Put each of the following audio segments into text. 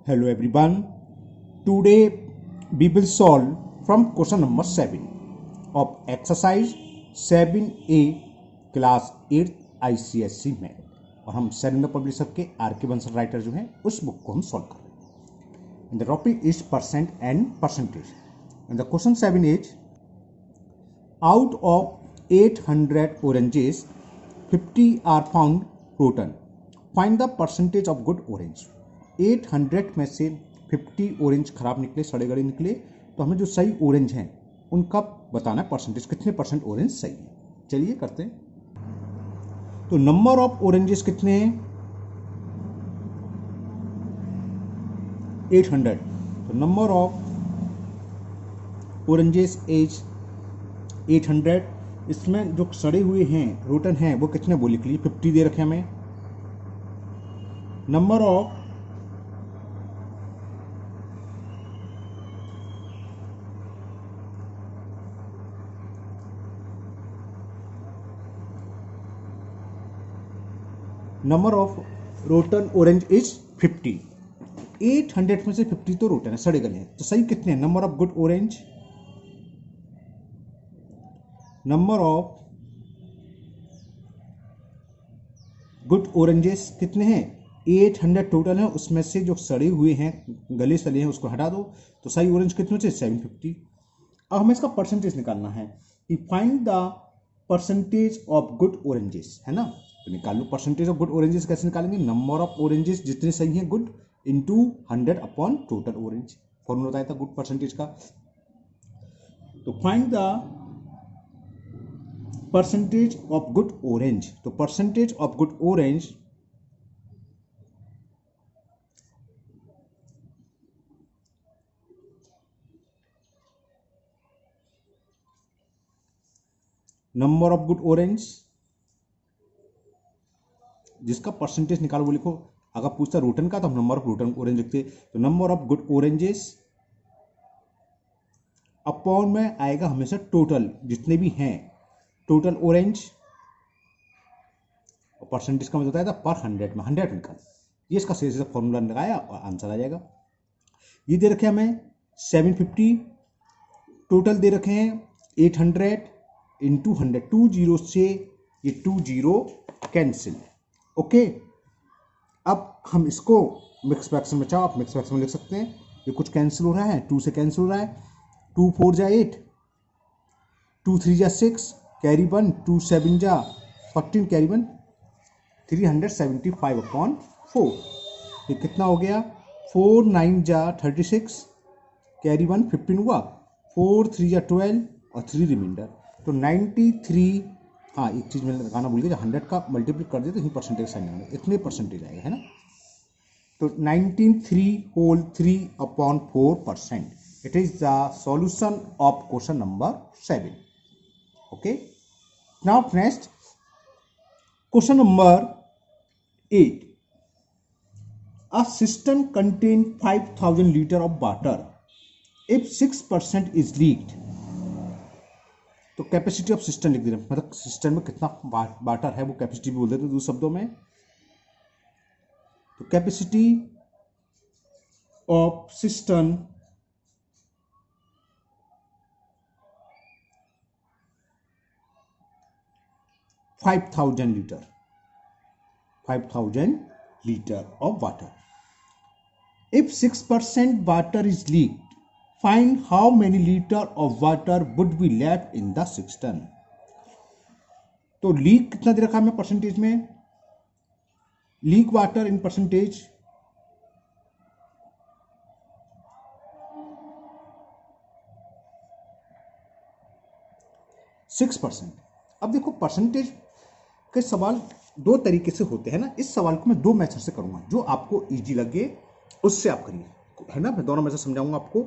Hello everyone. Today we will solve from question number 7 of exercise 7A class 8 ICSE में और हम सरिंदर publisher के are के Bansal writer जो हैं उस बुक को हम सॉल्व कर रहे हैं. And the topic is percent and percentage. And the question 7 is out of 800 oranges 50 are found rotten. Find the percentage of good orange. 800 में से 50 ऑरेंज खराब निकले, सड़े गड़े निकले, तो हमें जो सही ऑरेंज हैं उनका बताना है परसेंटेज, कितने परसेंट ऑरेंज सही है. चलिए करते हैं. तो नंबर ऑफ ऑरेंजेस कितने हैं? 800. तो नंबर ऑफ ऑरेंजेस इज 800. इसमें जो सड़े हुए हैं रोटन हैं वो कितने वो लिख लिए, 50 दे रखे हमें. Number of rotten orange is 50. 800 में से 50 तो रोटन है, सड़े गले हैं, तो सही कितने हैं? Number of good orange, number of good oranges कितने हैं? 800 टोटल है, उसमें से जो सड़े हुए हैं गले सड़े हैं उसको हटा दो, तो सही ऑरेंज कितने होते हैं? 750. अब हमें इसका परसेंटेज निकालना है कि find the percentage of good oranges, है ना. तो निकाल लो परसेंटेज ऑफ गुड ऑरेंजेस. कैसे निकालेंगे? नंबर ऑफ ऑरेंजेस जितने सही हैं good into 100 upon total orange. Formula बताया था गुड परसेंटेज का. तो find the percentage of good orange. तो percentage of good orange number of good orange जिसका परसेंटेज निकालो वो लिखो. अगर पूछता रोटन का तो हम नंबर ऑफ रोटन ऑरेंज लिखते. तो number of good oranges upon में आएगा हमेशा टोटल जितने भी हैं, टोटल ऑरेंज, और परसेंटेज का मतलब होता है पर 100 में 100 निकाल. ये इसका सही से फॉर्मूला लगाया और आंसर आ जाएगा. ये दे रखे हमें 750, टोटल दे रखे हैं 800 इंटू 100. 2 जीरो से ये 2 जीरो कैंसिल. ओके. अब हम इसको मिक्स फ्रैक्शन में, चाहो आप मिक्स फ्रैक्शन में लिख सकते हैं. ये कुछ कैंसिल हो रहा है, 2 से कैंसिल हो रहा है. 2 4 जा 8, 2 3 जा 6, कैरी 1, 2 7 जा 14, कैरी 1, 375 अपॉन 4. ये कितना हो गया? 4 9 जा 36, कैरी 1 15 हुआ, 4 3 जा 12 और 3 रिमाइंडर. तो 93. हाँ, एक चीज़ मैंने लगाना भूल गया, 100 का मल्टीप्लाई कर दिया तो इतनी परसेंटेज साइन आएगा, इतने परसेंटेज आएगा, है ना. तो 93 upon 4%. It is the solution of question number 7. Okay. Now next question number 8. A cistern contains 5000 liters of water. If 6% is leaked, तो कैपेसिटी ऑफ सिस्टम लिख दे रहे हैं, मतलब सिस्टम में कितना वाटर है वो कैपेसिटी भी बोल देते हैं दूसरे शब्दों में. तो capacity of system $5,000 of water. If 6% water is leaked, find how many liter of water would be left in the cistern. तो लीक कितना दे रखा है हमें परसेंटेज में? Leak water in percentage 6%. अब देखो परसेंटेज के सवाल दो तरीके से होते हैं ना. इस सवाल को मैं दो मेथड से करूंगा, जो आपको इजी लगे उससे आप करिए, है ना. मैं दोनों मेथड समझाऊंगा आपको.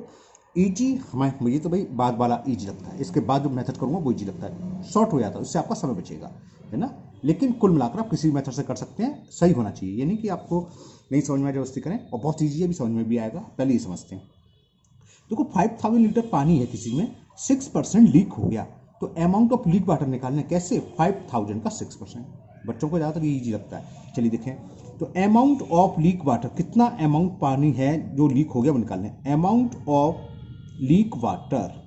इजी हमें मुझे तो भाई बाद वाला इजी लगता है, इसके बाद जो मेथड करूंगा वो इजी लगता है, शॉर्ट हो जाता है, उससे आपका समय बचेगा, है ना. लेकिन कुल मिलाकर आप किसी भी मेथड से कर सकते हैं, सही होना चाहिए. ये नहीं कि आपको नहीं समझ में जबरदस्ती करें. और बहुत ईजी है, भी समझ में भी आएगा, पहले ही समझते हैं. देखो 5000 लीटर पानी है किसी में, 6% लीक हो गया, तो अमाउंट ऑफ लीक वाटर निकालने कैसे? 5000 का 6%. बच्चों को ज़्यादातर ये ईजी लगता है. चलिए देखें, तो अमाउंट ऑफ लीक वाटर, कितना अमाउंट पानी है जो लीक हो गया वो निकालना है। अमाउंट ऑफ लीक वाटर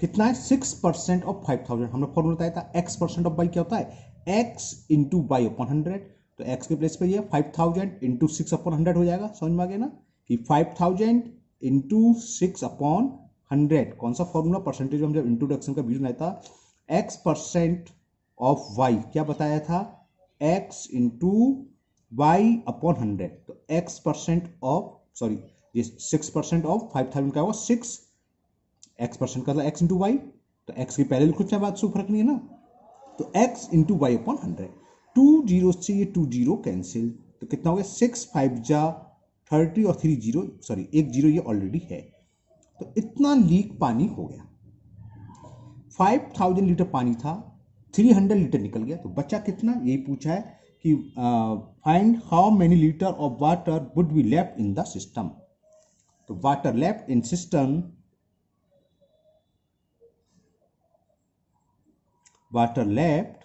कितना है, 6% ऑफ 5000। हमने फॉर्मूला बताया था एक्स परसेंट ऑफ वाई क्या होता है, एक्स इंटू वाई अपॉन 100। तो एक्स के प्लेस पे ये 5000 इंटू 6 अपॉन 100 हो जाएगा। समझ में आ गया ना कि 5000 इंटू 6 अपॉन 100। कौन सा फॉर्मूला, परसेंटेज में हम जब इंट्रोडक्शन का वीडियो बनाया था, एक्स परसेंट ऑफ वाई क्या बताया था, एक्स इंटू वाई अपॉन 100। तो एक्स परसेंट ऑफ, सॉरी ये 6% ऑफ 5000 का होगा 6, एक्स परसेंट का एक्स इंटू वाई, तो एक्स की पहले लिखो चाहे बात से फर्क नहीं है ना। तो X into Y upon 100, 2 zero से ये 2 जीरो कैंसिल, तो कितना हो गया 6 5 जा 30 और 3 जीरो, सॉरी 1 जीरो ये ऑलरेडी है। तो इतना लीक पानी हो गया। 5000 लीटर पानी था, 300 लीटर निकल गया, तो बचा कितना, यही पूछा है कि find how many litre of water would be left in the system. तो water left in system, water left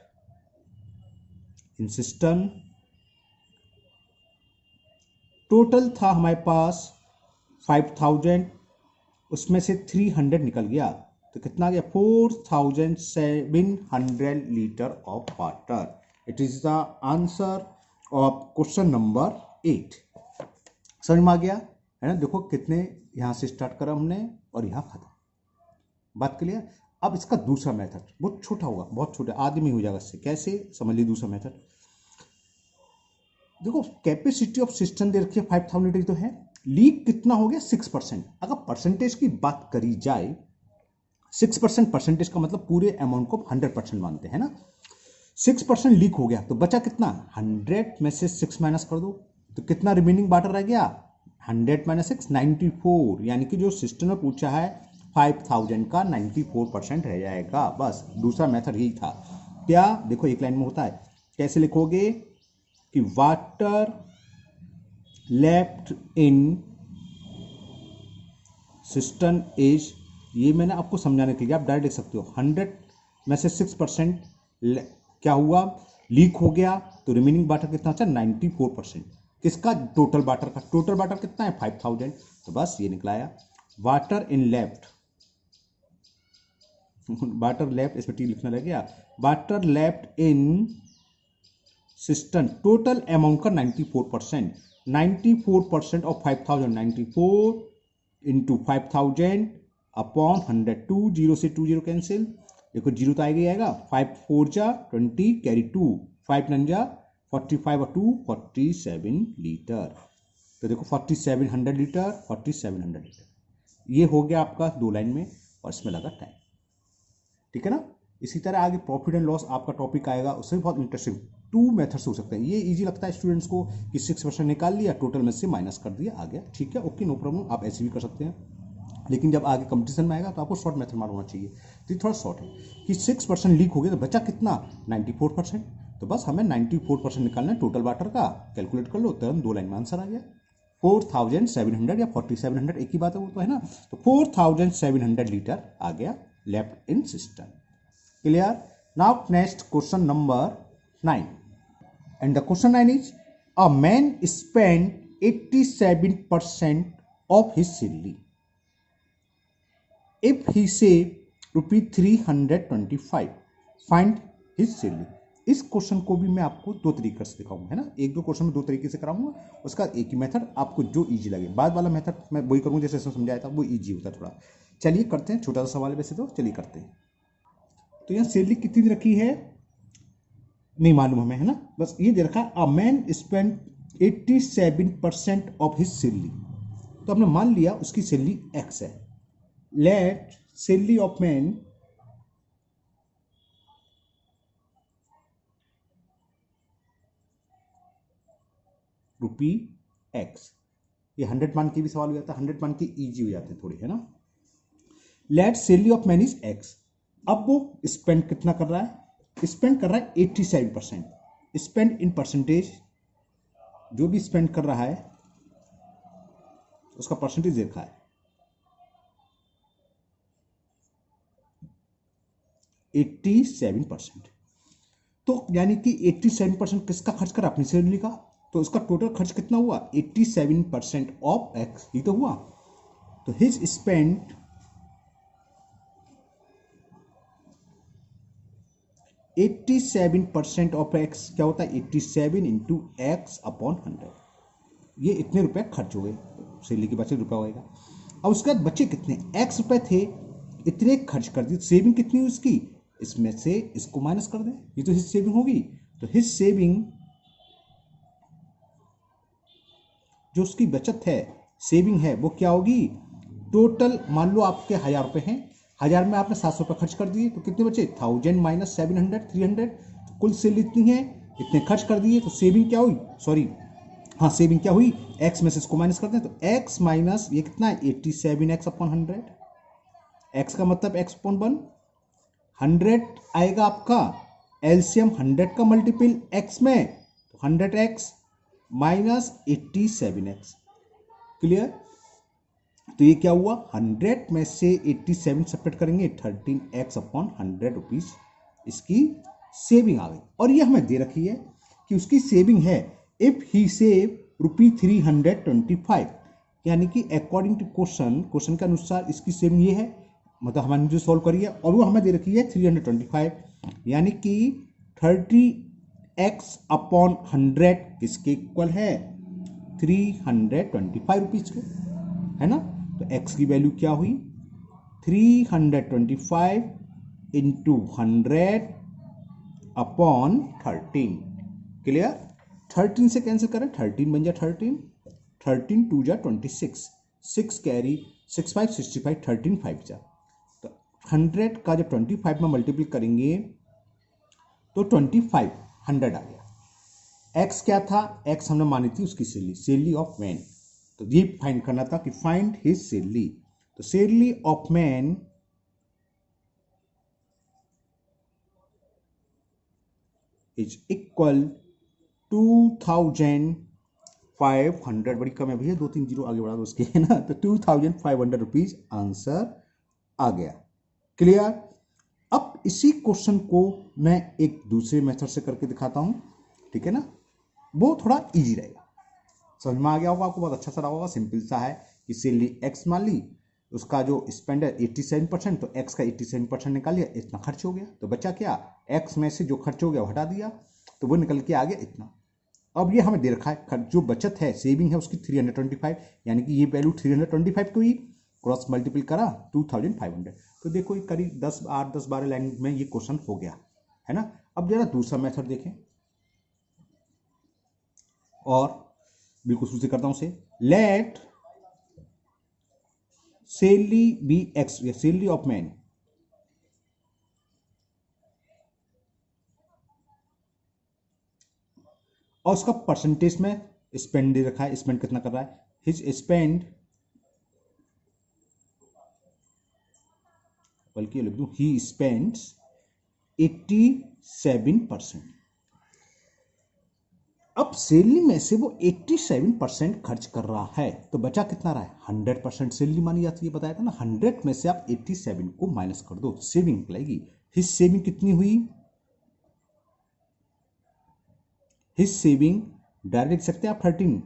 in system, total था हमारे पास 5000, उसमें से 300 निकल गया, तो कितना आ गया 4700 litre of water. It is the answer of question number 8। समझ में आ गया है ना। देखो कितने यहां से स्टार्ट करा हमने और यहां खत्म, बात क्लियर। अब इसका दूसरा मेथड बहुत छोटा होगा, बहुत छोटा आदमी हो जाएगा इससे। कैसे, समझ लीजिए दूसरा मेथड। देखो कैपेसिटी ऑफ सिस्टम दे रखी है 5000 लीटर तो है, लीक कितना हो गया 6%। अगर परसेंटेज की बात करी जाए, 6% परसेंटेज का मतलब पूरे अमाउंट को 100% मानते हैं ना। 6% लीक हो गया तो बचा कितना, 100 में से 6 माइनस कर दो, तो कितना रिमेनिंग वाटर रह गया, 100 माइनस 6 94। यानी कि जो सिस्टम ने पूछा है 5000 का 94% रह जाएगा। बस दूसरा मेथड यही था। क्या, देखो एक लाइन में होता है, कैसे लिखोगे कि water left in system is, ये मैंने आपको समझाने के लिए, आप डायरेक्ट लिख सकते हो 100 में से 6% क्या हुआ, लीक हो गया, तो रिमेनिंग वाटर कितना था 94%। किसका, टोटल वाटर का। टोटल वाटर कितना है 5000, तो बस ये निकलाया water in left, water left, इसमें टी लिखना लग गया, water left in system total amount का 94%। 94% ऑफ 5000, 94 इंटू 5000 अपॉन 100, 2 जीरो से 2 जीरो कैंसिल, देखो जीरो तो आएगा ही आएगा, 5 4 जा 20 कैरी 2, 5 9 जा 45 और 2 47 लीटर। तो देखो 4700 लीटर, 4700 लीटर, ये हो गया आपका 2 लाइन में, और इसमें लगा टाइम। ठीक है ना। इसी तरह आगे प्रॉफिट एंड लॉस आपका टॉपिक आएगा, उससे भी बहुत इंटरेस्टिंग 2 मेथड्स हो सकते हैं। ये इजी लगता है स्टूडेंट्स को कि 6% निकाल लिया, टोटल में से माइनस कर दिया, आ गया, ठीक है, ओके नो प्रॉब्लम, आप ऐसे भी कर सकते हैं। लेकिन जब आगे कंपटीशन में आएगा तो आपको शॉर्ट मेथड मालूम होना चाहिए। तो ये थोड़ा शॉर्ट है कि 6% लीक हो गया तो बचा कितना 94%। तो बस हमें 94% निकालना है टोटल वाटर का, कैलकुलेट कर लो, तुरंत 2 लाइन में आंसर आ गया। 4700 या 4700 एक ही बात है, वो तो है ना। तो 4700 लीटर आ गया left in system. Clear. Now next question number 9, and the question 9 is, a man spent 87% of his salary if he save ₹325, find his salary। इस क्वेश्चन को भी मैं आपको 2 तरीके से दिखाऊंगा, है ना। 1-2 क्वेश्चन में 2 तरीके से कराऊंगा, उसका एक ही मेथड, आपको जो इजी लगे। बाद वाला मेथड मैं वही करूंगा जैसे समझाया था, वो इजी होता है थोड़ा। चलिए करते हैं, छोटा सा सवाल है वैसे तो, चलिए करते हैं। तो यहाँ सैलरी कितनी रखी है नहीं मालूम हमें, है ना। बस ये दे रखा है a man spend 87% of his salary, तो हमने मान लिया उसकी सैलरी एक्स है। Let salary of man rupee X. ये 100 मान के भी सवाल हो जाता है, 100 मान के इजी हो जाते हैं थोड़ी, है ना। Let salary of man is X. अब वो स्पेंड कितना कर रहा है, स्पेंड कर रहा है 87%। स्पेंड इन परसेंटेज, जो भी स्पेंड कर रहा है उसका परसेंटेज देखा है 87%। तो यानी कि 87% किसका खर्च करा? अपनी सैलरी का। तो इसका टोटल खर्च कितना हुआ? 87% ऑफ एक्स, ये तो हुआ। तो हिज स्पेंड 87% ऑफ एक्स क्या होता है? 87 इंटू एक्स अपॉन 100। ये इतने रुपए खर्च हो गए, सैलरी के बचे रुपया होएगा। अब उसके बाद बचे कितने? एक्स रुपए थे, इतने खर्च कर दिए। सेविंग कितनी हुई उसकी? इसमें से इसको माइनस कर दें, ये तो हिज सेविंग होगी। तो हिज सेविंग, जो उसकी बचत है, सेविंग है, वो क्या होगी? टोटल मान लो आपके 1000 रुपए हैं, 1000 में आपने 700 रुपये खर्च कर दिए, तो कितने बचे? 1000 माइनस 700, 300। कुल सेल इतनी है, इतने खर्च कर दिए, तो सेविंग क्या हुई? सॉरी, हाँ, सेविंग क्या हुई? एक्स में से इसको माइनस करते हैं, तो एक्स माइनस ये कितना है? 87 एक्स अपॉन 100। एक्स का मतलब एक्स अपॉन 1, 100 आएगा आपका एलसीएम 100 का मल्टीपल एक्स में, तो 100 एक्स माइनस 87 एक्स। क्लियर? तो ये क्या हुआ? 100 में से 87 सेपरेट करेंगे, 13 एक्स अपॉन 100 रुपीज इसकी सेविंग आ गई। और ये हमें दे रखी है कि उसकी सेविंग है इफ ही सेव ₹325, यानी कि अकॉर्डिंग टू क्वेश्चन के अनुसार इसकी सेविंग ये है, मतलब हमने जो सॉल्व करी है, और वो हमें दे रखी है 325, यानी कि 30x अपॉन 100 किसके इक्वल है? 325 रुपीज के, है ना। तो x की वैल्यू क्या हुई? 325 इंटू 100 अपॉन 13। क्लियर? 13 से कैंसिल करें, 13 बन जाए 13, 13 2 जा 26, 6 कैरी 6 5 65, 13 5 जा। तो 100 का जब 25 में मल्टीप्लाई करेंगे तो 25 100 आ गया। एक्स क्या था? एक्स हमने मानी थी उसकी सैलरी, सैलरी ऑफ मैन। तो ये फाइंड करना था कि फाइंड हिज सैलरी। तो salary of man is equal 2500, बड़ी कम है भैया, 2-3 जीरो आगे बढ़ा दो उसके, है ना। तो 2500 रुपीज आंसर आ गया। क्लियर? अब इसी क्वेश्चन को मैं एक दूसरे मेथड से करके दिखाता हूं, ठीक है ना। वो थोड़ा इजी रहेगा, समझ में आ गया होगा आपको, बहुत अच्छा सा रहा होगा। सिंपल सा है कि सैलरी एक्स मान ली, उसका जो स्पेंड है 87%, तो एक्स का 87% निकाल लिया, इतना खर्च हो गया। तो बचा क्या? एक्स में से जो खर्च हो गया वो हटा दिया, तो वो निकल के आ गया इतना। अब ये हमें दे रखा है जो बचत है, सेविंग है उसकी 325, यानी कि ये वैल्यू 325 को ही क्रॉस मल्टीपल करा 2500। तो देखो ये करीब 8-10-12 लाइन में ये क्वेश्चन हो गया, है ना। अब जरा दूसरा मेथड देखें, और बिल्कुल शुरू से करता हूं उसे। लेट सैलरी बी एक्स, या सैलरी ऑफ मैन और उसका परसेंटेज में स्पेंड दे रखा है, स्पेंड कितना कर रहा है। हिज स्पेंड, बल्कि लिख दूं ही स्पेंड्स 87%। अब सैलरी में से वो 87% खर्च कर रहा है, तो बचा कितना रहा है? 100% सैलरी मानी जाती है, बताया था ना। 100 में से आप 87 को माइनस कर दो, सेविंग निकलेगी। हिज सेविंग कितनी हुई? हिज सेविंग डायरेक्ट लिख सकते हैं आप 13,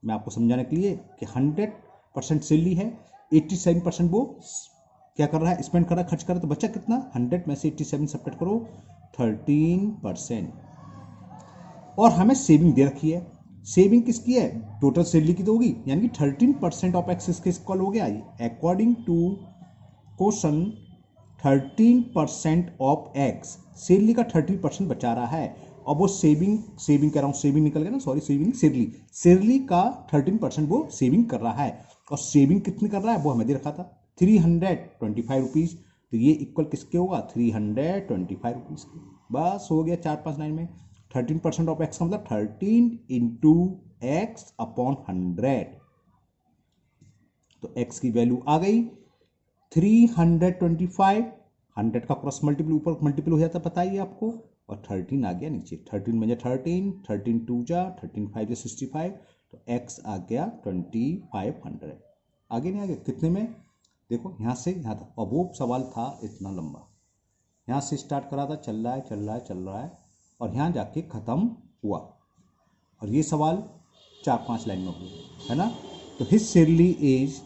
मैं आपको समझाने के लिए कि 100% सैलरी है, 87% वो क्या कर रहा है? स्पेंड कर रहा है, खर्च कर रहा है। तो बचा कितना? 100 में से 87 सब्ट्रैक्ट करो, 13%। और हमें सेविंग दे रखी है, सेविंग किसकी है? टोटल सैलरी की तो होगी, यानी कि 13% ऑफ एक्स किसके इक्वल हो गया? According to question 13% of X, salary का 13% बचा रहा है। और वो सेविंग कह रहा हूँ, सेविंग निकल गया ना, सॉरी, सेविंग सैलरी का 13% वो सेविंग कर रहा है। और सेविंग कितनी कर रहा है वो हमें दे रखा था 325 रुपीज। तो ये इक्वल किसके होगा? 325 रुपीज के। बस हो गया 4-5 लाइन में। 13% ऑफ एक्स का मतलब 13 इंटू एक्स अपॉन 100। तो एक्स की वैल्यू आ गई 325, 100 का क्रॉस मल्टीपल ऊपर मल्टीपल हो जाता पता ही आपको, और 13 आ गया नीचे। 13 में 13, 13 2 जा 13 5 जा 65, तो एक्स आ गया 2500। आगे नहीं आ गया कितने में? देखो यहाँ से यहाँ तक, और वो सवाल था इतना लंबा, यहाँ से स्टार्ट करा था, चल रहा है, और यहाँ जाके ख़त्म हुआ। और ये सवाल 4-5 लाइन में हो गया, है ना। तो his salary is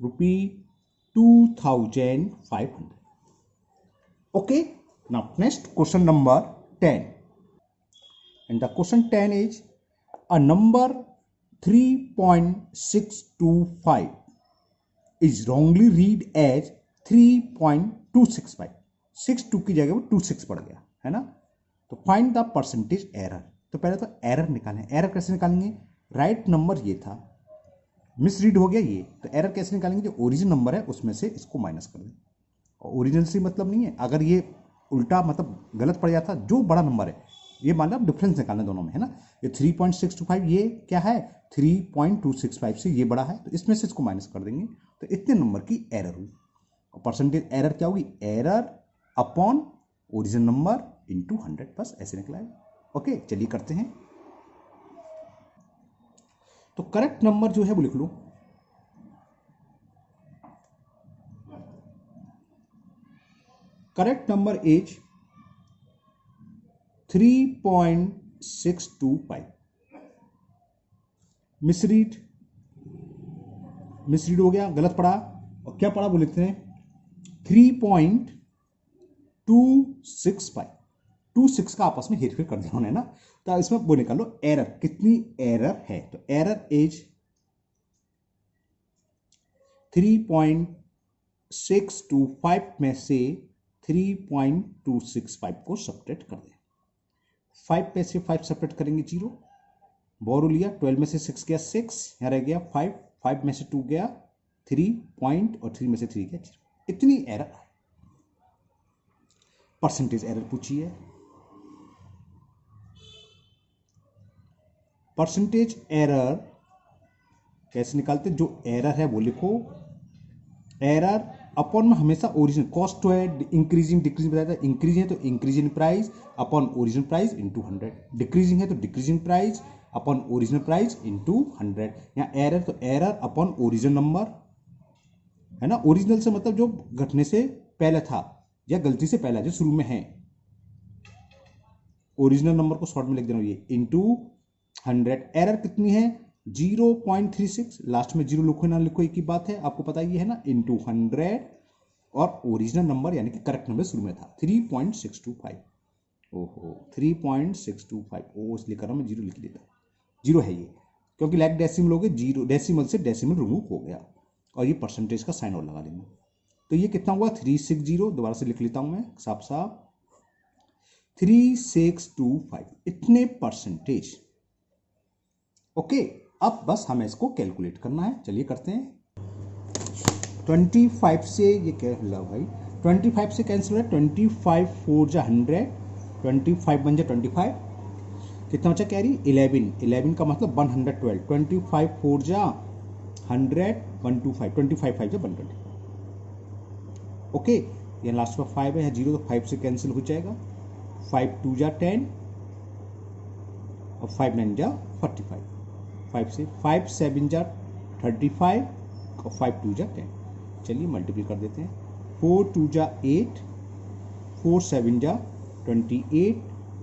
₹2,500। Okay, now next question number 10, and the question 10 is a number 3.625 is wrongly read as 3.265। 62 की जगह वो 26 पड़ गया, है ना। तो फाइंड द परसेंटेज एरर। तो पहले तो एरर निकालें। एरर कैसे निकालेंगे? राइट नंबर ये था, मिसरीड हो गया ये, तो एरर कैसे निकालेंगे? जो ओरिजिनल नंबर है उसमें से इसको माइनस कर दें। और ओरिजिनल से मतलब नहीं है, अगर ये उल्टा मतलब गलत पड़ जाता, जो बड़ा नंबर है, ये मान लो डिफरेंस निकालना दोनों में, है ना। ये 3.625 ये क्या है? 3.265 से ये बड़ा है, तो इसमें से इसको माइनस कर देंगे, तो इतने नंबर की एरर हुई। और परसेंटेज एरर क्या होगी? Error upon original number into 100, बस ऐसे निकला है। ओके, चलिए करते हैं। तो करेक्ट नंबर जो है वो लिख लो। Correct number is 3.625। मिसरीड हो गया, गलत पड़ा। और क्या पड़ा वो लिखते हैं 3.265। 26 का आपस में हेरफेर कर दिया उन्होंने ना। तो इसमें वो निकालो एरर, कितनी एरर है। तो एरर इज 3.625 में से 3.265 को सब्ट्रैक्ट कर दें। 5 में से 5 सब्ट्रैक्ट करेंगे 0, बोरो लिया, 12 में से 6 गया 6, यहाँ रह गया 5, 5 में से 2 गया 3 पॉइंट, और 3 में से 3 गया 0। इतनी एरर है। परसेंटेज एरर पूछी है। परसेंटेज एरर कैसे निकालते? जो एरर है वो लिखो। एरर अपॉन में हमेशा ओरिजिनल, कॉस्ट है इंक्रीजिंग डिक्रीजिंग बताया था, इंक्रीजिंग है तो increasing price upon original price into 100, decreasing है तो decreasing price upon original price into 100। यहाँ एरर तो एरर अपॉन ओरिजिनल नंबर, है ना। ओरिजिनल से मतलब जो घटने से पहले था या गलती से पहले जो शुरू में है, ओरिजिनल नंबर को शॉर्ट में लिख देना ये इंटू 100। एरर कितनी है? 0.36। लास्ट में 0 लिखो ना लिखो एक ही बात है, आपको पता ही है ना। इंटू 100 और ओरिजिनल नंबर यानी कि करेक्ट नंबर शुरू में था 3.625। ओहो 3.625, ओ इसलिए कर रहा हूं मैं, 0 लिख देता, 0 है ये, क्योंकि लाइक डेसिमल हो गए, 0 डेसिमल से डेसिमल रिमूव हो गया, और ये परसेंटेज का साइन और लगा देंगे। तो ये कितना हुआ? 360, दोबारा से लिख लेता हूं मैं साफ साफ, 3625 इतने परसेंटेज। ओके, अब बस हमें इसको कैलकुलेट करना है। चलिए करते हैं। 25 से ये क्या हुआ भाई? 25 से कैंसिल है, 25 4 जा 100, 25 बन जा 25, कितना बचा कैरी? 11। 11 का मतलब 112, 25 4 जा 100, 125, 25 5 जा 120। ओके, ये लास्ट में 5 है, 0 तो 5 से कैंसिल हो जाएगा, 5 2 जा 10 और 5 9 जा 45, 5 से 5 7 जा 35 और 5 2 जा 10। चलिए मल्टीप्लाई कर देते हैं, 4 2 जा 8, 4 7 जा 28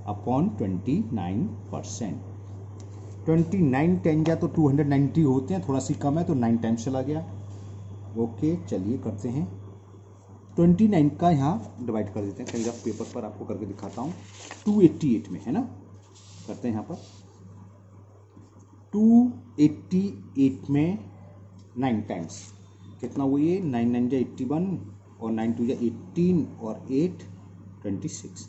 अपॉन 29%। 29 10 जा तो 290 होते हैं, थोड़ा सी कम है तो 9 टाइम्स चला गया। ओके, चलिए करते हैं। 29 का यहाँ डिवाइड कर देते हैं, कहीं पेपर पर आपको करके दिखाता हूँ। 288 में है ना, करते हैं यहाँ पर 288 में 9 टाइम्स कितना हुआ? ये 9 9 जा 81 और 9 2 जा 18 और 8 26,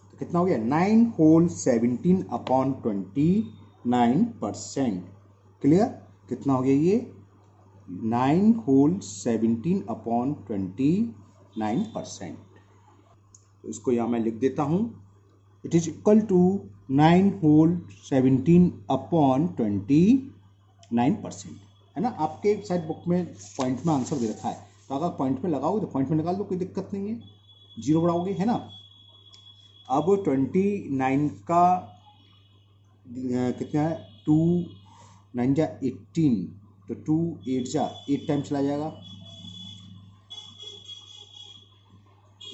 तो कितना हो गया? 9 होल 17 अपॉन 29%। क्लियर? कितना हो गया ये? 9 होल 17 अपॉन 29%। तो इसको यहाँ मैं लिख देता हूँ, it is equal to 9 whole 17 upon 29%, है ना। आपके शायद बुक में पॉइंट में आंसर दे रखा है, तो अगर पॉइंट में लगाओगे तो पॉइंट में निकाल दो, कोई दिक्कत नहीं है, 0 बढ़ाओगे, है ना। अब 29 का कितना है? 2 9 जा 18, तो 2 8 जा 8 टाइम चला जाएगा,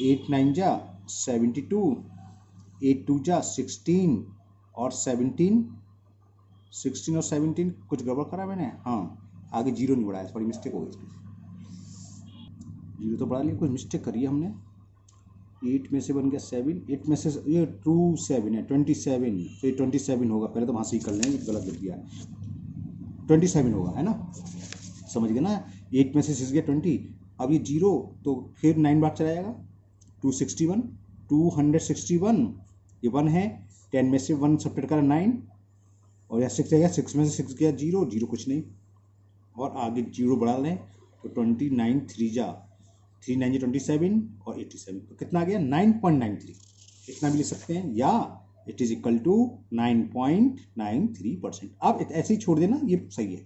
8 9 जा 72, 8 2 जा 16 और 17, 16 और 17 कुछ गड़बड़ करा मैंने, हाँ आगे जीरो नहीं बढ़ाया, थोड़ी मिस्टेक हो गई इसमें, जीरो तो बढ़ा लिया, कुछ मिस्टेक करी है हमने। 8 में से बन गया 7, 8 में से ये 2 7 है 27, तो ये 27 होगा, पहले तो वहाँ से ही कर लेंगे, गलत लिख दिया, 27 होगा है ना, समझ गए ना। 8 में से 6 गया 20, अब ये जीरो तो फिर 9 बार चला जाएगा, 261, 261, ये 1 है, 10 में से 1 सब्ट्रैक्ट करा 9, और यह 6 रहेगा, 6 में से 6 गया जीरो, जीरो कुछ नहीं, और आगे जीरो बढ़ा लें तो 29 3 जा 3 9 27 और 87, तो कितना आ गया 9.93, इतना भी ले सकते हैं, या इट इज इक्वल टू 9.93%। आप ऐसे ही छोड़ देना, ये सही है,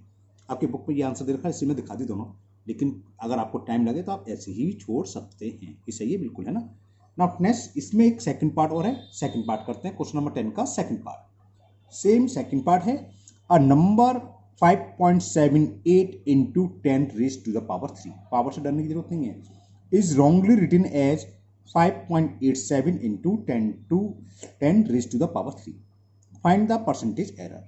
आपके बुक में ये आंसर दे रखा है, इसी में दिखा दी दोनों, लेकिन अगर आपको टाइम लगे तो आप ऐसे ही छोड़ सकते हैं, ये सही है बिल्कुल, है ना। नाउ नेक्स्ट इसमें एक सेकंड पार्ट और है, सेकंड पार्ट करते हैं, क्वेश्चन नंबर 10 का second part, same second part है, a number 5.78 into 10 raised to the power 3, power से डरने की जरूरत नहीं है, is wrongly written as 5.87 into 10 raised to the power 3, find the percentage error।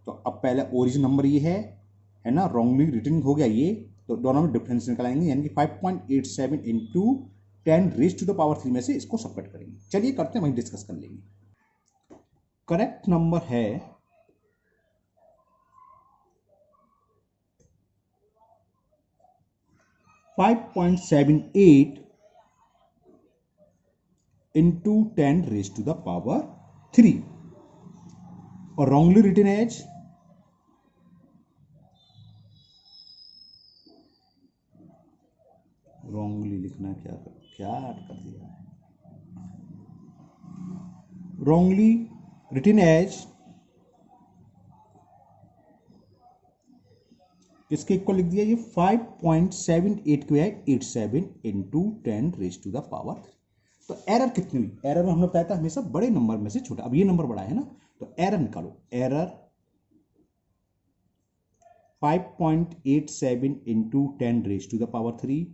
तो अब पहले ओरिजिन नंबर ये है ना, wrongly written हो गया ये, तो दोनों में डिफरेंस निकालेंगे, यानी कि 5.87 into 10 raised to the power 3 में से इसको सबट्रैक्ट करेंगे। चलिए करते हैं, वहीं डिस्कस कर लेंगे। करेक्ट नंबर है 5.78 into 10 raised to the power 3, और wrongly written as wrongly लिखना क्या कर दिया है, wrongly written as इसके इक्वल लिख दिया, ये 5.78 को है 87 into 10 raised to the power 3। तो एरर कितनी हुई, एरर हमने बताया था हमेशा बड़े नंबर में से छोटा, अब ये नंबर बड़ा है ना, तो एरर निकालो, error 5.87 into 10 raised to the power 3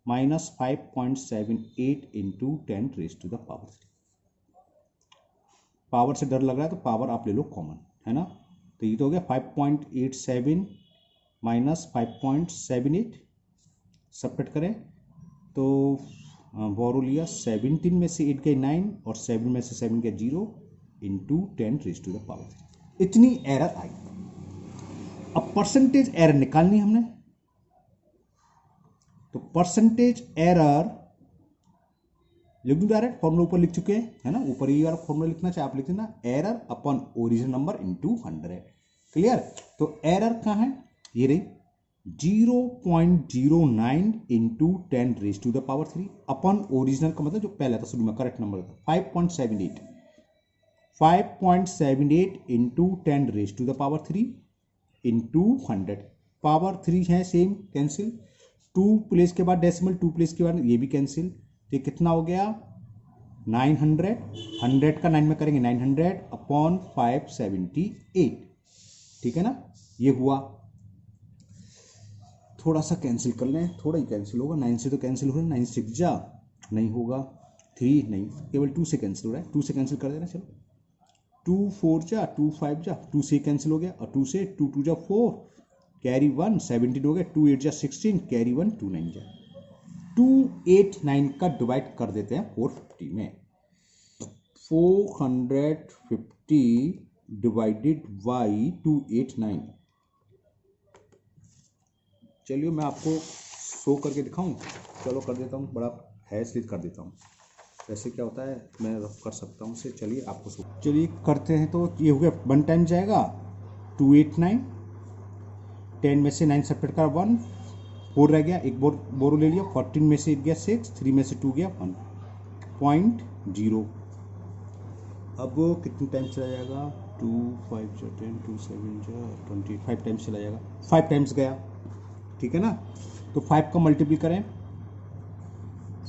minus 5.78 into 10 raised to the power 3। Power से डर लग रहा है तो पावर आप ले लो कॉमन, है ना, तो ये तो हो गया 5.87 माइनस 5.78, सबट्रैक्ट करें तो बोरो लिया, 17 में से 8 गए 9 और 7 में से 7 गया 0 into 10 raise to the power 3, इतनी एरर आई। अब परसेंटेज एरर निकालनी हमने, तो परसेंटेज एरर लिख दूं डायरेक्ट, फॉर्मूला ऊपर लिख चुके हैं, है ना, ऊपर ये वाला फॉर्मूला लिखना चाहे आप लिख देना, error upon original number into 100, clear. तो एरर कहाँ है, ये रही 0.09 into 10 raise to the power 3 upon original का मतलब जो पहला था शुरू में करेक्ट नंबर था 5.78 into 10 raise to the power 3 into 100, power 3 है सेम, कैंसिल, 2 प्लेस के बाद डेसिमल, 2 प्लेस के बाद ये भी कैंसिल, तो कितना हो गया 900, 100 का 9 में करेंगे 900 अपॉन 578, ठीक है ना, ये हुआ। थोड़ा सा कैंसिल कर लें, थोड़ा ही कैंसिल होगा, 9 से तो कैंसिल हो रहा है, 9 6 जा नहीं होगा, 3 नहीं, केवल 2 से कैंसिल हो रहा है, 2 से कैंसिल कर देना, चलो 2 4 जा 2 5 जा 2 से कैंसिल हो गया, और 2 से 2 2 जा 4 कैरी 1 17 हो गया, 2 8 जा 16 कैरी 1 2 9 जा 289 का डिवाइड कर देते हैं 450 में, 450 डिवाइडेड बाई 289, चलिए मैं आपको शो करके दिखाऊं, चलो कर देता हूँ, बड़ा है इसलिए कर देता हूँ, वैसे क्या होता है मैं कर सकता हूँ उसे, चलिए आपको शो, चलिए करते हैं। तो ये हो गया 1 टाइम जाएगा 289, 10 में से 9 सब्ट्रैक्ट कर 1 4 रह गया, एक बोरो ले लिया, 14 में से 8 गया 6, 3 में से 2 गया 1.0, अब कितने टाइम चला जाएगा 2 5 जा 10 2 7 जा 20, 5 टाइम्स चला जाएगा, 5 टाइम्स गया, ठीक है ना। तो 5 का मल्टीप्लाई करें,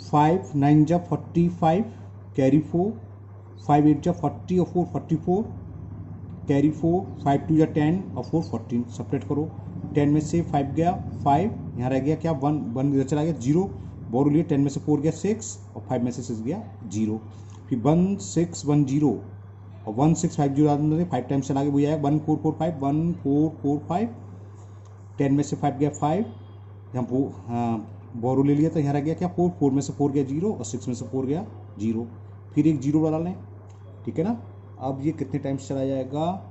5 9 जा 45 कैरी 4, 5 8 जा 40 और 4 44 कैरी 4, 5 2 जा 10 और 4 14, सपरेट करो, 10 में से 5 गया 5, यहाँ रह गया क्या 1 1 इधर चला गया 0, बोरो लिए, 10 में से 4 गया 6 और 5 में से 6 गया 0। फिर 1610 और 1650 5 टाइम्स चला के वही आएगा 1445 1445। 10 में से 5 गया 5, हम बोरो ले लिया तो यहाँ रह गया क्या 4, 4 में से 4 गया 0 और 6 में से 4 गया 0। फिर एक 0 डाला लें, ठीक है ना। अब ये कितने टाइम्स चला जाएगा,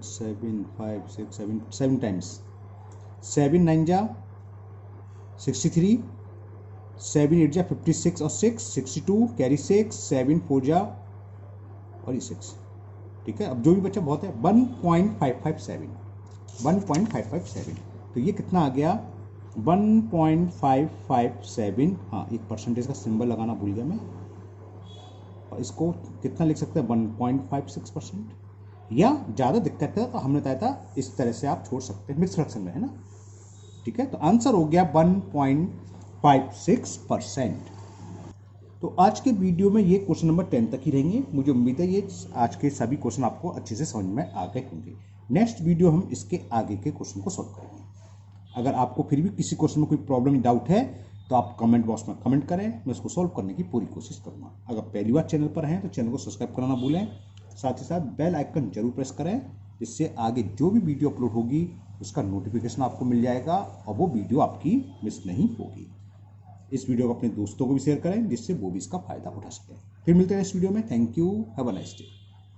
7 5 6 7 टाइम्स। 7 9 जा 63, 7 8 जा 56 और 6 62, कैरी 6, 7 4 जा और ये 6, ठीक है। अब जो भी बच्चा बहुत है 1.557, तो ये कितना आ गया 1.557। हाँ, एक परसेंटेज का सिंबल लगाना भूल गया मैं, और इसको कितना लिख सकते हैं 1.56%, या ज़्यादा दिक्कत है तो हमने बताया था इस तरह से आप छोड़ सकते हैं, मिक्स फ्रैक्शन में है ना, ठीक है। तो आंसर हो गया 1.56%। तो आज के वीडियो में ये क्वेश्चन नंबर 10 तक ही रहेंगे। मुझे उम्मीद है ये आज के सभी क्वेश्चन आपको अच्छे से समझ में आ गए होंगे। नेक्स्ट वीडियो हम इसके आगे के क्वेश्चन को सॉल्व करेंगे। अगर आपको फिर भी किसी क्वेश्चन में कोई प्रॉब्लम डाउट है तो आप कमेंट बॉक्स में कमेंट करें, मैं उसको सॉल्व करने की पूरी कोशिश करूँगा। अगर पहली बार चैनल पर हैं तो चैनल को सब्सक्राइब करना ना भूलें, साथ ही साथ बेल आइकन जरूर प्रेस करें, जिससे आगे जो भी वीडियो अपलोड होगी उसका नोटिफिकेशन आपको मिल जाएगा और वो वीडियो आपकी मिस नहीं होगी। इस वीडियो को अपने दोस्तों को भी शेयर करें जिससे वो भी इसका फायदा उठा सकें। फिर मिलते हैं इस वीडियो में। Thank you, have a nice day.